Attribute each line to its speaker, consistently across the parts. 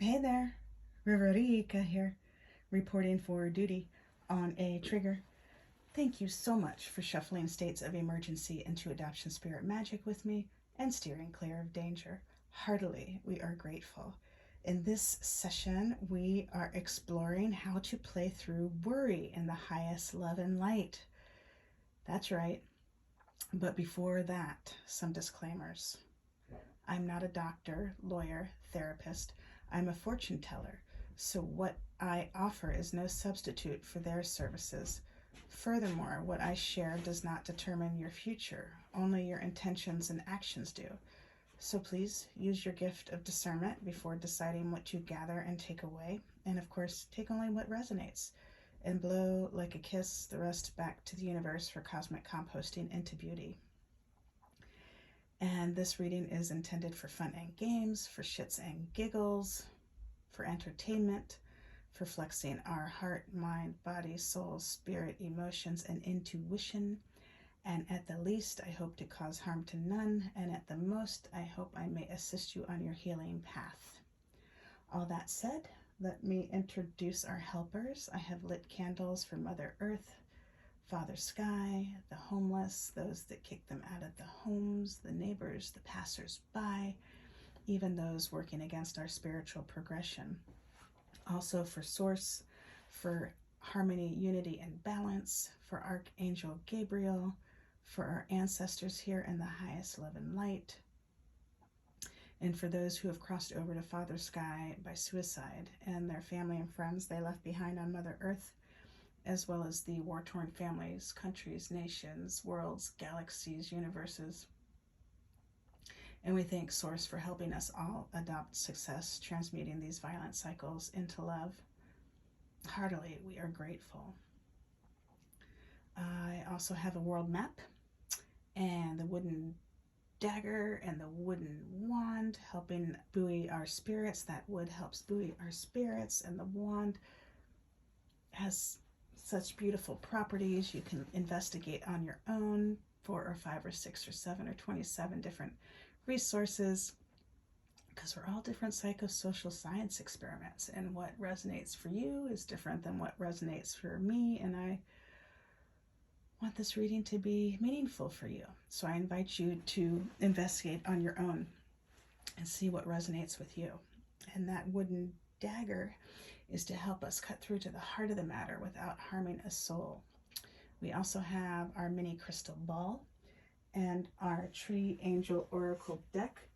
Speaker 1: Hey there, Riverica here, reporting for duty on a trigger. Thank you so much for shuffling states of emergency into adoption spirit magic with me and steering clear of danger. Heartily, we are grateful. In this session, we are exploring how to play through worry in the highest love and light. That's right. But before that, some disclaimers. I'm not a doctor, lawyer, therapist. I'm a fortune teller, so what I offer is no substitute for their services. Furthermore, what I share does not determine your future, only your intentions and actions do. So please use your gift of discernment before deciding what to gather and take away, and of course, take only what resonates, and blow like a kiss the rest back to the universe for cosmic composting into beauty. And this reading is intended for fun and games, for shits and giggles, for entertainment, for flexing our heart, mind, body, soul, spirit, emotions, and intuition. And at the least, I hope to cause harm to none, and at the most, I hope I may assist you on your healing path. All that said, let me introduce our helpers. I have lit candles for Mother Earth, Father Sky, the homeless, those that kick them out of the homes, the neighbors, the passers-by, even those working against our spiritual progression. Also for Source, for harmony, unity, and balance, for Archangel Gabriel, for our ancestors here in the highest love and light, and for those who have crossed over to Father Sky by suicide and their family and friends they left behind on Mother Earth, as well as the war-torn families, countries, nations, worlds, galaxies, universes. And we thank Source for helping us all adopt success, transmuting these violent cycles into love. Heartily, we are grateful. I also have a world map and the wooden dagger and the wooden wand helping buoy our spirits. That wood helps buoy our spirits, and the wand has such beautiful properties. You can investigate on your own 4 or 5 or 6 or 7 or 27 different resources, because we're all different psychosocial science experiments, and what resonates for you is different than what resonates for me, and I want this reading to be meaningful for you. So I invite you to investigate on your own and see what resonates with you. And that wooden dagger is to help us cut through to the heart of the matter without harming a soul. We also have our mini crystal ball and our Tree Angel Oracle deck,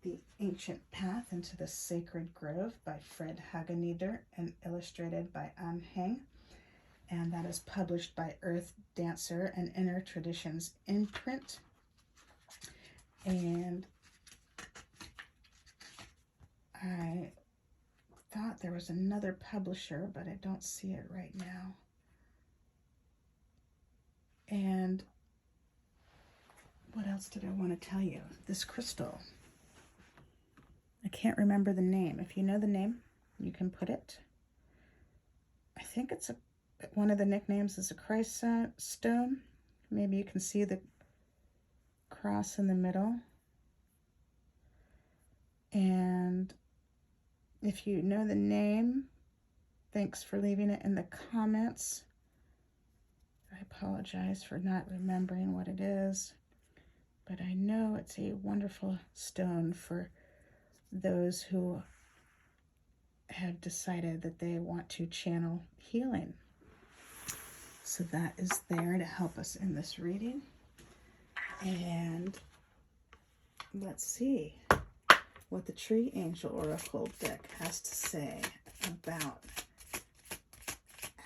Speaker 1: The Ancient Path into the Sacred Grove by Fred Hageneder and illustrated by An Heng. And that is published by Earth Dancer and Inner Traditions imprint. And I thought there was another publisher, but I don't see it right now. And what else did I want to tell you? This crystal, I can't remember the name. If you know the name, you can put it. I think it's one of the nicknames is a Christ stone. Maybe you can see the cross in the middle. And if you know the name, thanks for leaving it in the comments. I apologize for not remembering what it is, but I know it's a wonderful stone for those who have decided that they want to channel healing. So that is there to help us in this reading. And let's see what the Tree Angel Oracle deck has to say about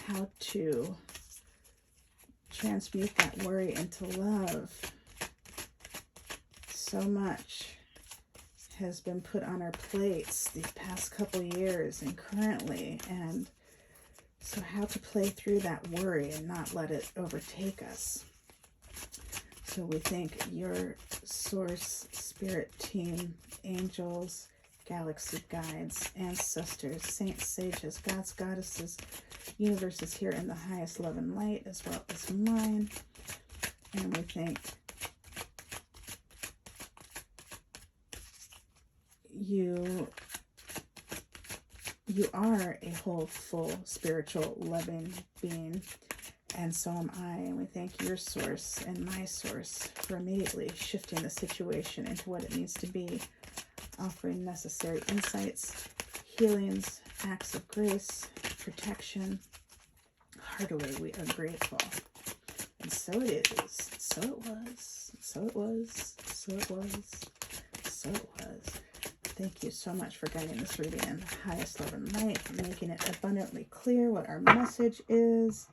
Speaker 1: how to transmute that worry into love. So much has been put on our plates these past couple years and currently, and so how to play through that worry and not let it overtake us. So we thank your Source, Spirit Team, angels, galaxy guides, ancestors, saints, sages, gods, goddesses, universes here in the highest love and light, as well as mine. And we thank you you are a whole, full, spiritual, loving being, and so am I. And we thank your source and my source for immediately shifting the situation into what it needs to be, offering necessary insights, healings, acts of grace, protection. Heartily, we are grateful. And so it is. So it was. So it was. So it was. So it was. Thank you so much for guiding this reading in the highest love and light, making it abundantly clear what our message is.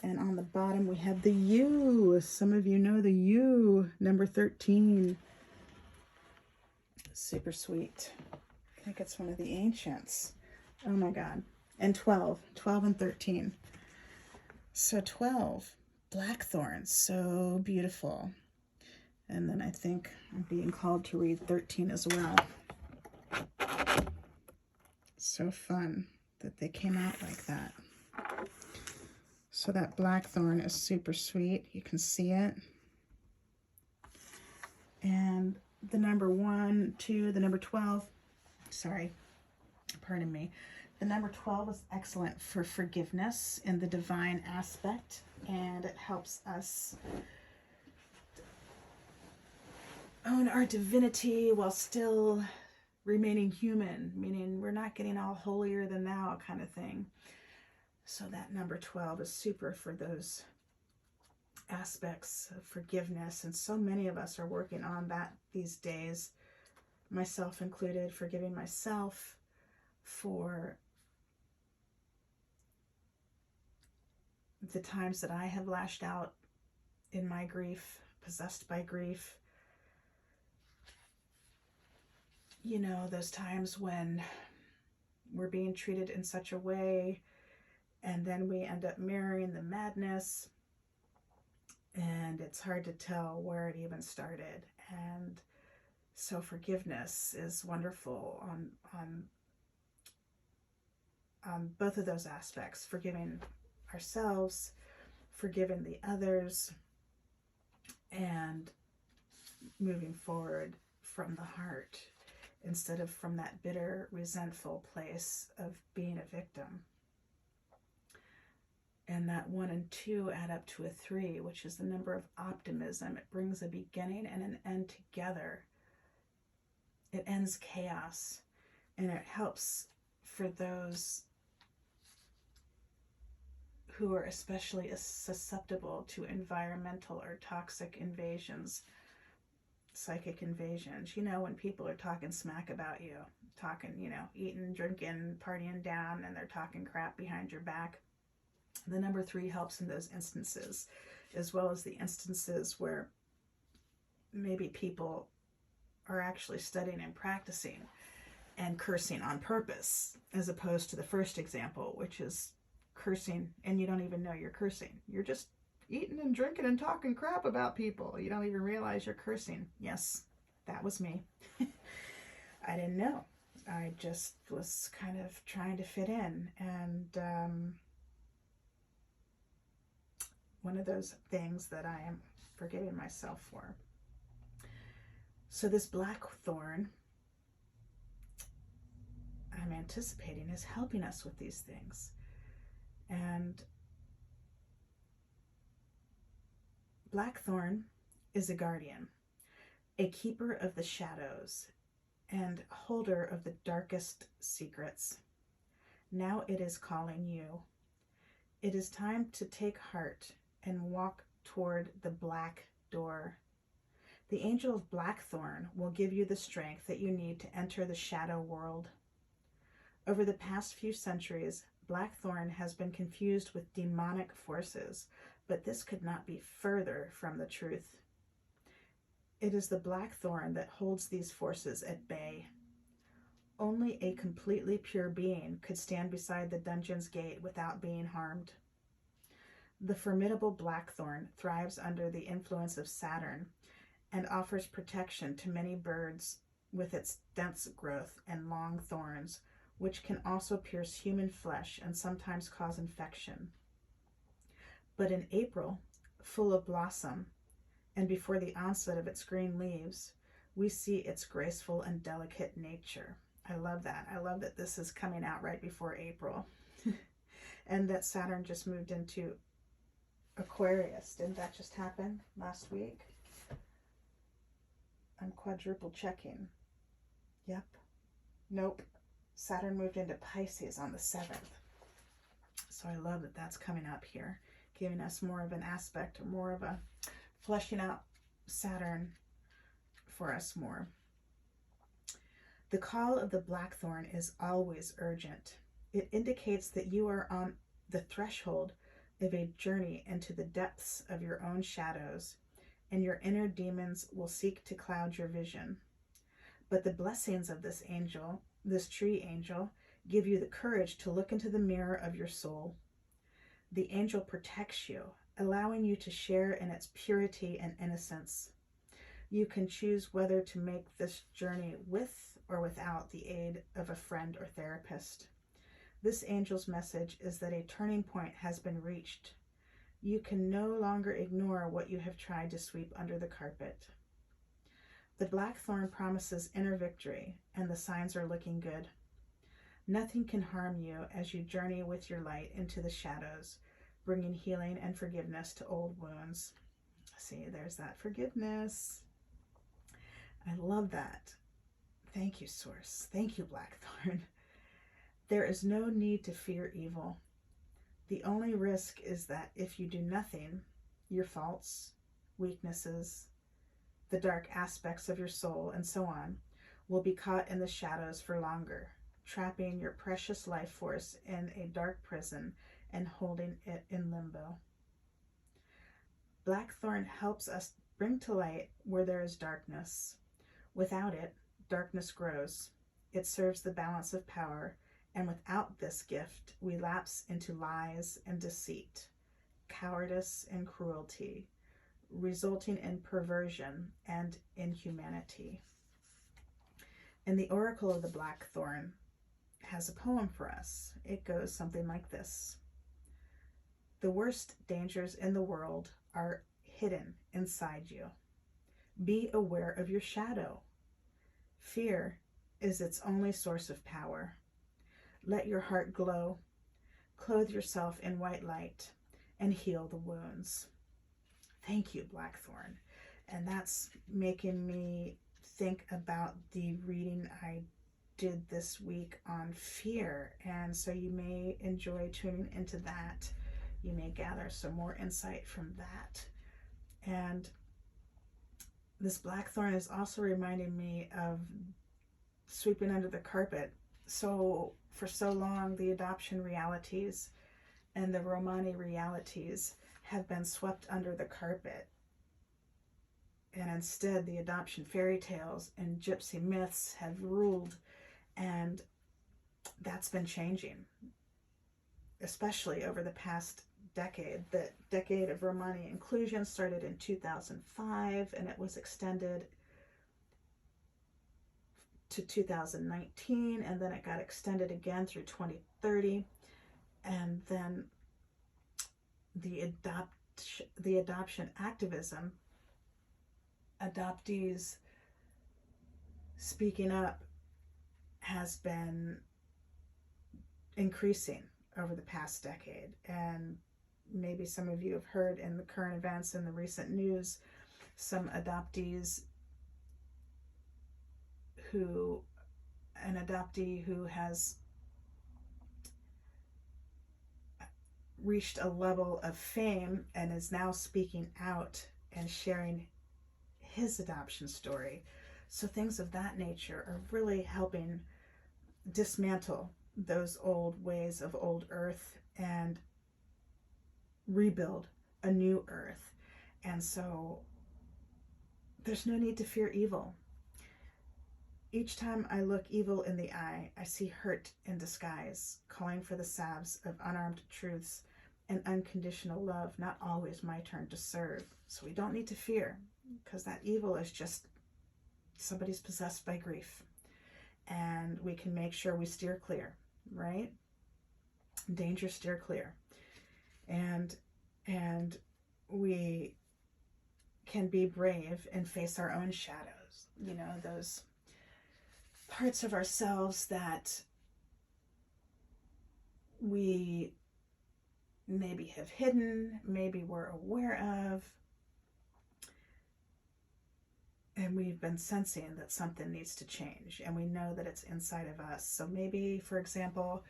Speaker 1: And on the bottom, we have the U. Some of you know the U, number 13. Super sweet. I think it's one of the ancients. Oh my God. And 12 and 13. So 12, blackthorn, so beautiful. And then I think I'm being called to read 13 as well. So fun that they came out like that. So that blackthorn is super sweet. You can see it. And the number 1, 2, the number 12, sorry, pardon me. The number 12 is excellent for forgiveness in the divine aspect, and it helps us own our divinity while still remaining human, meaning we're not getting all holier than thou kind of thing. So that number 12 is super for those aspects of forgiveness, and so many of us are working on that these days, myself included, forgiving myself for the times that I have lashed out in my grief, possessed by grief. You know, those times when we're being treated in such a way, and then we end up mirroring the madness, and it's hard to tell where it even started. And so forgiveness is wonderful on both of those aspects, forgiving ourselves, forgiving the others, and moving forward from the heart instead of from that bitter, resentful place of being a victim. And that 1 and 2 add up to a 3, which is the number of optimism. It brings a beginning and an end together. It ends chaos, and it helps for those who are especially susceptible to environmental or toxic invasions, psychic invasions. You know, when people are talking smack about you, talking, you know, eating, drinking, partying down, and they're talking crap behind your back. The number 3 helps in those instances, as well as the instances where maybe people are actually studying and practicing and cursing on purpose, as opposed to the first example, which is cursing and you don't even know you're cursing. You're just eating and drinking and talking crap about people. You don't even realize you're cursing. Yes, that was me. I didn't know. I just was kind of trying to fit in, and one of those things that I am forgiving myself for. So this blackthorn, I'm anticipating, is helping us with these things. And blackthorn is a guardian, a keeper of the shadows, and holder of the darkest secrets. Now it is calling you. It is time to take heart and walk toward the black door. The angel of blackthorn will give you the strength that you need to enter the shadow world. Over the past few centuries, blackthorn has been confused with demonic forces, but this could not be further from the truth. It is the blackthorn that holds these forces at bay. Only a completely pure being could stand beside the dungeon's gate without being harmed. The formidable blackthorn thrives under the influence of Saturn and offers protection to many birds with its dense growth and long thorns, which can also pierce human flesh and sometimes cause infection. But in April, full of blossom, and before the onset of its green leaves, we see its graceful and delicate nature. I love that. I love that this is coming out right before April. And that Saturn just moved into Aquarius. Didn't that just happen last week? I'm quadruple checking. Yep. Nope. Saturn moved into Pisces on the 7th. So I love that that's coming up here, giving us more of an aspect, or more of a fleshing out Saturn for us more. The call of the blackthorn is always urgent. It indicates that you are on the threshold of a journey into the depths of your own shadows, and your inner demons will seek to cloud your vision. But the blessings of this angel, this tree angel, give you the courage to look into the mirror of your soul. The angel protects you, allowing you to share in its purity and innocence. You can choose whether to make this journey with or without the aid of a friend or therapist. This angel's message is that a turning point has been reached. You can no longer ignore what you have tried to sweep under the carpet. The blackthorn promises inner victory, and the signs are looking good. Nothing can harm you as you journey with your light into the shadows, bringing healing and forgiveness to old wounds. See, there's that forgiveness. I love that. Thank you, Source. Thank you, Blackthorn. There is no need to fear evil. The only risk is that if you do nothing, your faults, weaknesses, the dark aspects of your soul, and so on, will be caught in the shadows for longer, trapping your precious life force in a dark prison and holding it in limbo. Blackthorn helps us bring to light where there is darkness. Without it, darkness grows. It serves the balance of power, and without this gift, we lapse into lies and deceit, cowardice and cruelty, resulting in perversion and inhumanity. And the Oracle of the Blackthorn has a poem for us. It goes something like this. The worst dangers in the world are hidden inside you. Be aware of your shadow. Fear is its only source of power. Let your heart glow. Clothe yourself in white light and heal the wounds. Thank you, Blackthorn. And that's making me think about the reading I did this week on fear. And so you may enjoy tuning into that. You may gather some more insight from that. And this Blackthorn is also reminding me of sweeping under the carpet. So for so long, the adoption realities and the Romani realities have been swept under the carpet. And instead, the adoption fairy tales and gypsy myths have ruled, and that's been changing, especially over the past decade. The decade of Romani inclusion started in 2005, and it was extended to 2019, and then it got extended again through 2030, and then the adoption activism, adoptees speaking up, has been increasing over the past decade. And maybe some of you have heard in the current events in the recent news, some adoptees an adoptee who has reached a level of fame and is now speaking out and sharing his adoption story. So things of that nature are really helping dismantle those old ways of old earth and rebuild a new earth. And so there's no need to fear evil. Each time I look evil in the eye, I see hurt in disguise, calling for the salves of unarmed truths and unconditional love, not always my turn to serve. So we don't need to fear, because that evil is just somebody's possessed by grief. And we can make sure we steer clear, right? Danger, steer clear. And we can be brave and face our own shadows. You know, those parts of ourselves that we maybe have hidden, maybe we're aware of, and we've been sensing that something needs to change, and we know that it's inside of us. So maybe, for example,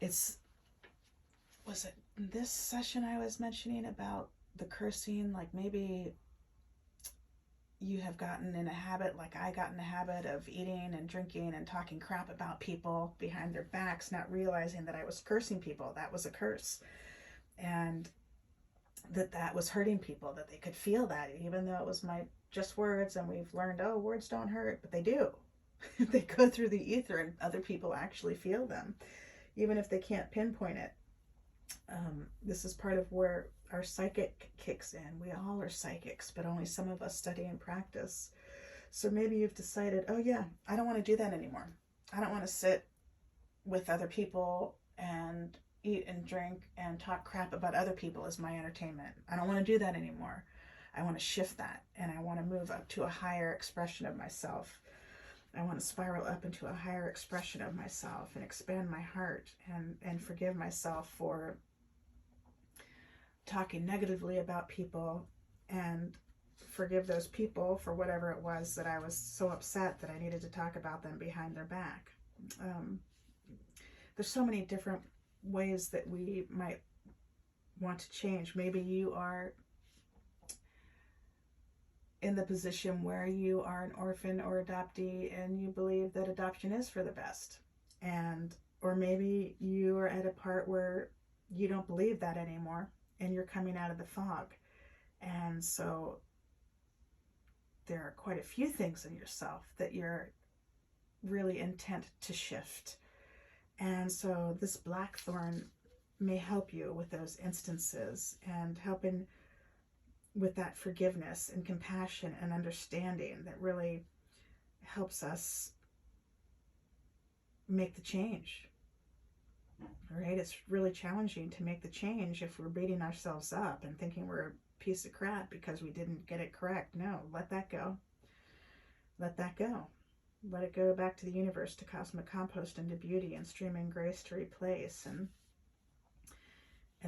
Speaker 1: was it this session I was mentioning about the cursing? Like maybe you have gotten in a habit, like I got in a habit of eating and drinking and talking crap about people behind their backs, not realizing that I was cursing people. That was a curse. And that was hurting people, that they could feel that, even though it was my just words. And we've learned, oh, words don't hurt, but they do. They go through the ether and other people actually feel them, even if they can't pinpoint it. This is part of where our psychic kicks in. We all are psychics, but only some of us study and practice. So maybe you've decided, oh yeah, I don't want to do that anymore. I don't want to sit with other people and eat and drink and talk crap about other people as my entertainment. I don't want to do that anymore. I want to shift that, and I want to move up to a higher expression of myself. I want to spiral up into a higher expression of myself and expand my heart and forgive myself for talking negatively about people, and forgive those people for whatever it was that I was so upset that I needed to talk about them behind their back. There's so many different ways that we might want to change. Maybe you are in the position where you are an orphan or adoptee and you believe that adoption is for the best. Or maybe you are at a part where you don't believe that anymore and you're coming out of the fog. And so there are quite a few things in yourself that you're really intent to shift. And so this blackthorn may help you with those instances and helping with that forgiveness and compassion and understanding that really helps us make the change. Right? It's really challenging to make the change if we're beating ourselves up and thinking we're a piece of crap because we didn't get it correct. No, let that go. Let that go. Let it go back to the universe, to cosmic compost, and to beauty and streaming grace to replace. And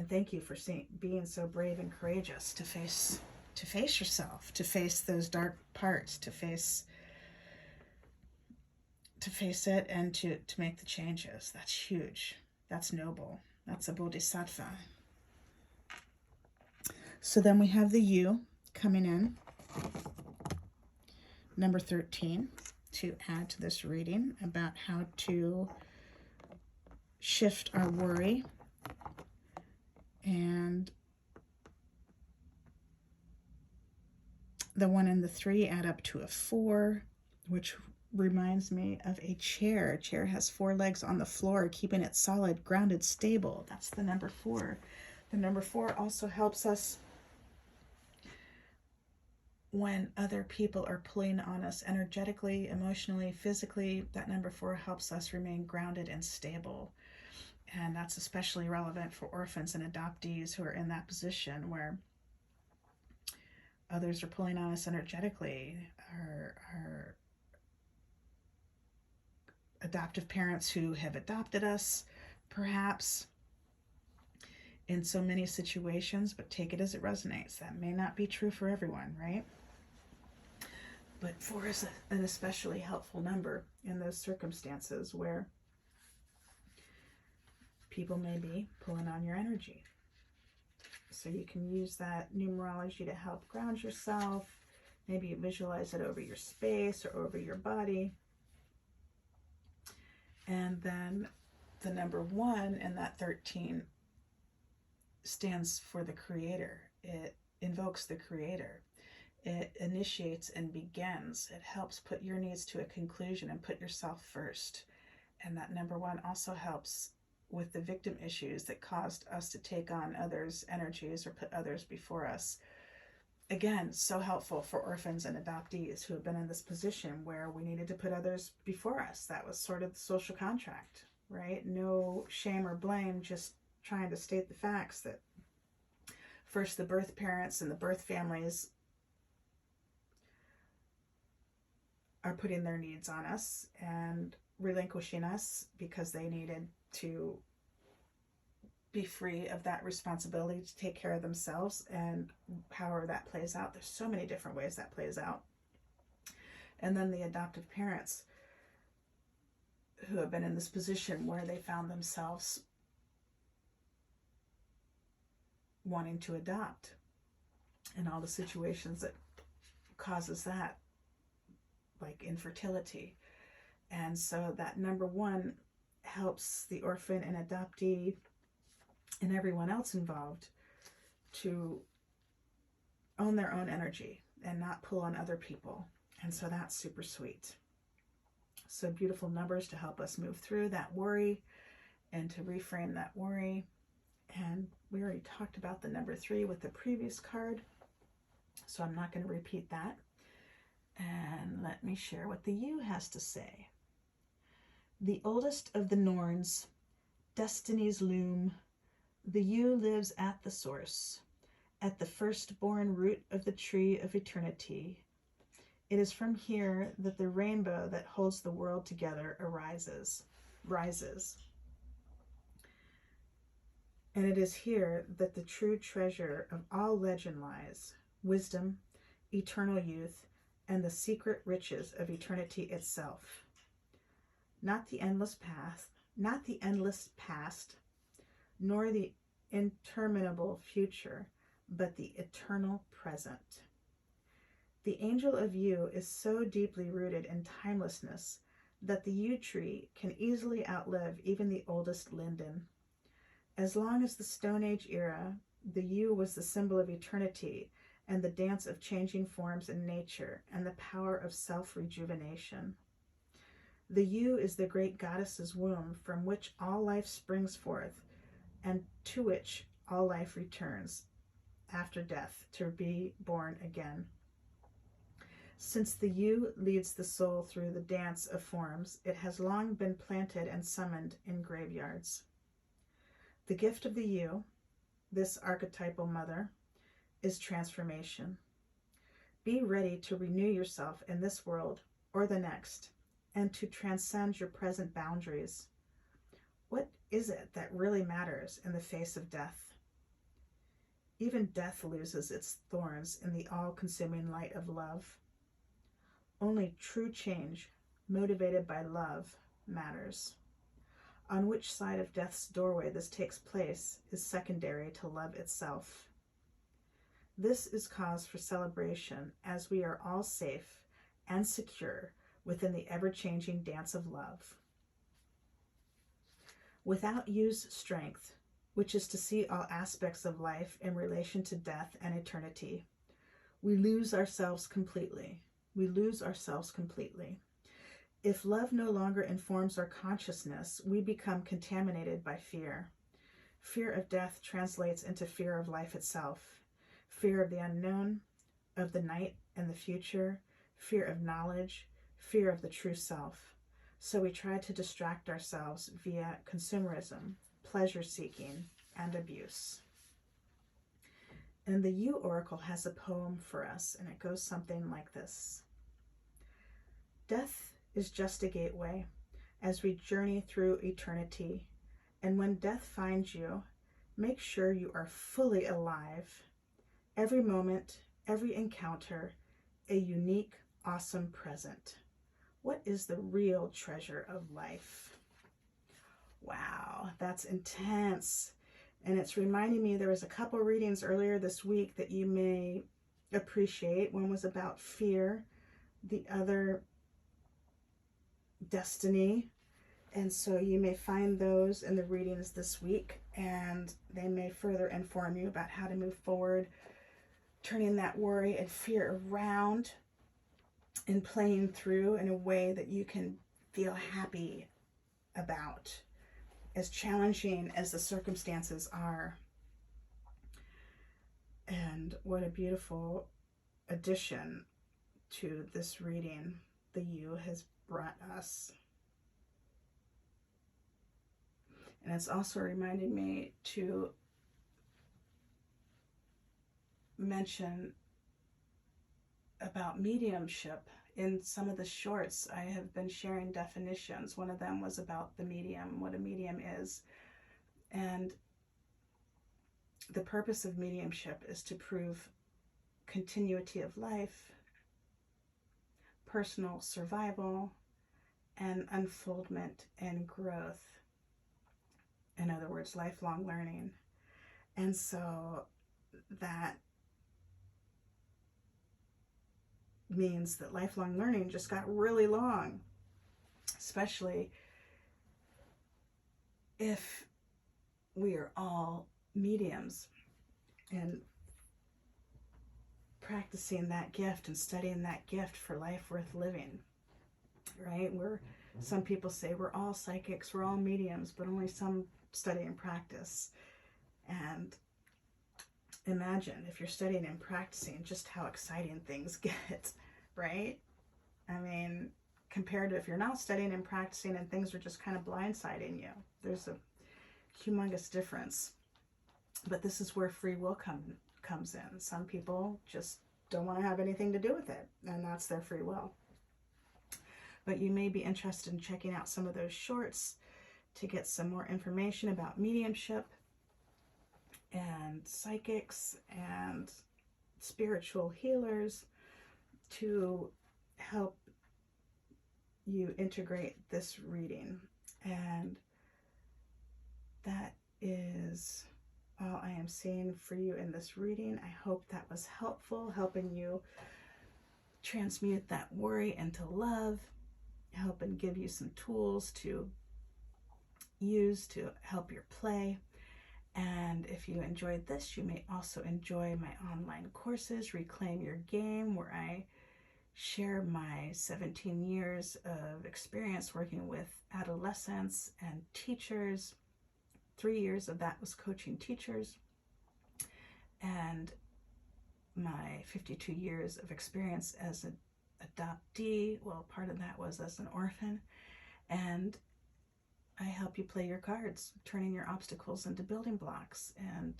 Speaker 1: thank you for being so brave and courageous to face yourself, to face those dark parts, to face it, and to make the changes. That's huge. That's noble. That's a bodhisattva. So then we have the you coming in, number 13, to add to this reading about how to shift our worry. And the 1 and the 3 add up to a 4, which reminds me of a chair. A chair has 4 legs on the floor, keeping it solid, grounded, stable. That's the number 4. The number 4 also helps us when other people are pulling on us energetically, emotionally, physically. That number 4 helps us remain grounded and stable. And that's especially relevant for orphans and adoptees who are in that position where others are pulling on us energetically. Our adoptive parents who have adopted us, perhaps, in so many situations, but take it as it resonates. That may not be true for everyone, right? But 4 is an especially helpful number in those circumstances where people may be pulling on your energy. So you can use that numerology to help ground yourself. Maybe you visualize it over your space or over your body. And then the number 1 in that 13 stands for the Creator. It invokes the Creator. It initiates and begins. It helps put your needs to a conclusion and put yourself first. And that number 1 also helps with the victim issues that caused us to take on others' energies or put others before us. Again, so helpful for orphans and adoptees who have been in this position where we needed to put others before us. That was sort of the social contract, right? No shame or blame, just trying to state the facts that first the birth parents and the birth families are putting their needs on us and relinquishing us because they needed to be free of that responsibility to take care of themselves. And however that plays out, there's so many different ways that plays out. And then the adoptive parents who have been in this position where they found themselves wanting to adopt, and all the situations that causes that, like infertility. And so that number one helps the orphan and adoptee and everyone else involved to own their own energy and not pull on other people. And so that's super sweet. So beautiful numbers to help us move through that worry and to reframe that worry. And we already talked about the number 3 with the previous card, so I'm not going to repeat that. And let me share what the U has to say. The oldest of the Norns, destiny's loom, the U lives at the source, at the firstborn root of the tree of eternity. It is from here that the rainbow that holds the world together rises. And it is here that the true treasure of all legend lies, wisdom, eternal youth, and the secret riches of eternity itself. Not the endless past, nor the interminable future, but the eternal present. The angel of you is so deeply rooted in timelessness that the yew tree can easily outlive even the oldest linden. As long as the Stone Age era, the yew was the symbol of eternity and the dance of changing forms in nature and the power of self-rejuvenation. The yew is the great goddess's womb from which all life springs forth and to which all life returns after death to be born again. Since the yew leads the soul through the dance of forms, it has long been planted and summoned in graveyards. The gift of the yew, this archetypal mother, is transformation. Be ready to renew yourself in this world or the next, and to transcend your present boundaries. What is it that really matters in the face of death? Even death loses its thorns in the all-consuming light of love. Only true change, motivated by love, matters. On which side of death's doorway this takes place is secondary to love itself. This is cause for celebration, as we are all safe and secure within the ever-changing dance of love. Without Yu's strength, which is to see all aspects of life in relation to death and eternity, we lose ourselves completely. If love no longer informs our consciousness, we become contaminated by fear. Fear of death translates into fear of life itself, fear of the unknown, of the night and the future, fear of knowledge, fear of the true self. So we try to distract ourselves via consumerism, pleasure-seeking, and abuse. And the Yew Oracle has a poem for us, and it goes something like this. Death is just a gateway as we journey through eternity. And when death finds you, make sure you are fully alive. Every moment, every encounter, a unique, awesome present. What is the real treasure of life? Wow, that's intense. And it's reminding me, there was a couple readings earlier this week that you may appreciate. One was about fear, the other destiny. And so you may find those in the readings this week, and they may further inform you about how to move forward, turning that worry and fear around and playing through in a way that you can feel happy about, as challenging as the circumstances are. And what a beautiful addition to this reading the Yew has brought us. And it's also reminding me to mention about mediumship in some of the shorts, I have been sharing definitions. One of them was about the medium, what a medium is. And the purpose of mediumship is to prove continuity of life, personal survival, and unfoldment and growth. In other words, lifelong learning. And so that means that lifelong learning just got really long, especially if we are all mediums and practicing that gift and studying that gift for life worth living, right? Some people say we're all psychics, we're all mediums, but only some study and practice. And imagine if you're studying and practicing just how exciting things get, right? I mean, compared to if you're not studying and practicing and things are just kind of blindsiding you, there's a humongous difference. But this is where free will comes in. Some people just don't want to have anything to do with it, and that's their free will. But you may be interested in checking out some of those shorts to get some more information about mediumship and psychics and spiritual healers to help you integrate this reading. And that is all I am seeing for you in this reading. I hope that was helpful, helping you transmute that worry into love, helping give you some tools to use to help your play. And if you enjoyed this, you may also enjoy my online courses, Reclaim Your Game, where I share my 17 years of experience working with adolescents and teachers. 3 years of that was coaching teachers, and my 52 years of experience as an adoptee, well, part of that was as an orphan. And I help you play your cards, turning your obstacles into building blocks and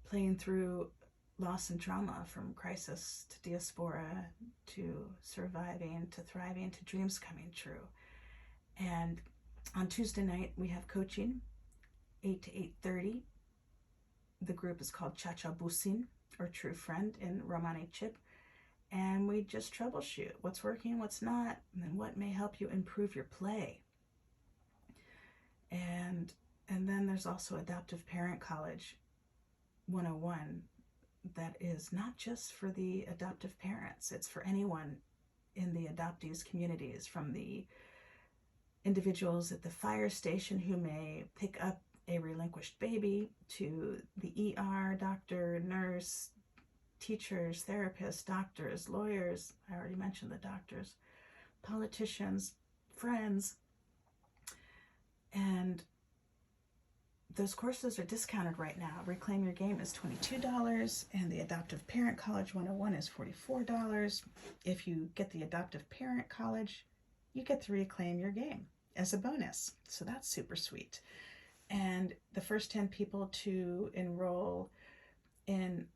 Speaker 1: playing through loss and trauma, from crisis to diaspora to surviving to thriving to dreams coming true. And on Tuesday night, we have coaching, 8 to 8:30. The group is called Chachabusin, or True Friend in Romani Chip. And we just troubleshoot what's working, what's not, and what may help you improve your play. And then there's also Adoptive Parent College 101 that is not just for the adoptive parents. It's for anyone in the adoptees communities, from the individuals at the fire station who may pick up a relinquished baby, to the ER, doctor, nurse, teachers, therapists, doctors, lawyers, I already mentioned the doctors, politicians, friends. And those courses are discounted right now. Reclaim Your Game is $22, and the Adoptive Parent College 101 is $44. If you get the Adoptive Parent College, you get to Reclaim Your Game as a bonus. So that's super sweet. And the first 10 people to enroll in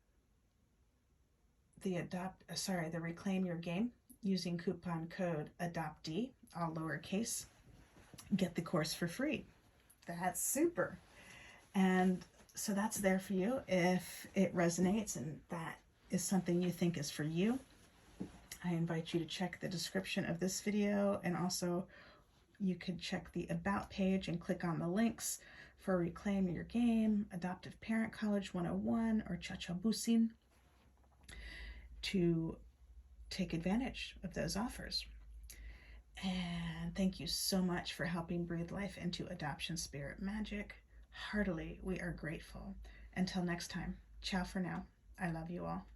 Speaker 1: the Reclaim Your Game using coupon code adoptee, all lowercase, get the course for free. That's super. And so that's there for you if it resonates and that is something you think is for you. I invite you to check the description of this video, and also you could check the About page and click on the links for Reclaim Your Game, Adoptive Parent College 101, or Chachabusin to take advantage of those offers. And thank you so much for helping breathe life into adoption spirit magic. Heartily, we are grateful. Until next time, ciao for now. I love you all.